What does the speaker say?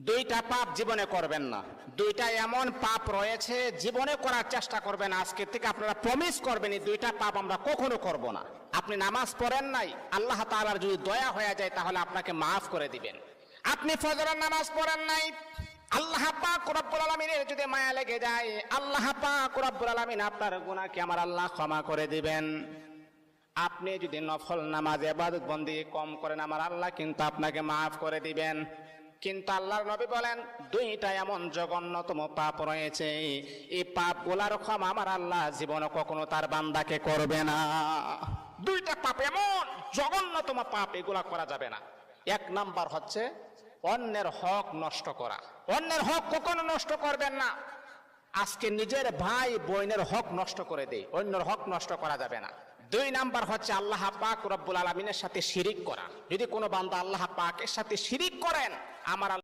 দুইটা পাপ জীবনে করবেন না। দুইটা এমন পাপ রয়েছে জীবনে করার চেষ্টা করবেন, আজকে থেকে আপনারা প্রমিস করবেন এই দুইটা পাপ আমরা কখনো করব না। আপনি নামাজ পড়েন নাই, আল্লাহ তাআলার যদি দয়া হয়ে যায় তাহলে আপনাকে মাফ করে দিবেন। আপনি ফজরের নামাজ পড়েন নাই, আল্লাহ পাক রব্বুল আলামিনের যদি মায়া লেগে যায়, আল্লাহ পাক রব্বুল আলামিন আপনার গুনাহকে আমার আল্লাহ ক্ষমা করে দিবেন। আপনি যদি নফল নামাজ ইবাদত বন্দেগী কম করেন, আমার আল্লাহ কিন্তু আপনাকে মাফ করে দিবেন। কিন্তু আল্লাহর নবী বলেন দুইটা এমন জঘন্যতম পাপ রয়েছে, এই পাপগুলার ক্ষমা আমার আল্লাহ জীবনে কখনো তার বান্দাকে করবে না। দুইটা পাপ এমন জঘন্যতম পাপ, এগুলা করা যাবে না। এক নাম্বার হচ্ছে অন্যের হক নষ্ট করা। অন্যের হক কখনো নষ্ট করবেন না। আজকে নিজের ভাই বোনের হক নষ্ট করে দেয়, অন্যের হক নষ্ট করা যাবে না। দুই নাম্বার হচ্ছে আল্লাহ পাক রব্বুল আলামিনের সাথে শিরিক করা। যদি কোনো বান্দা আল্লাহ পাকের সাথে শিরিক করেন, আমার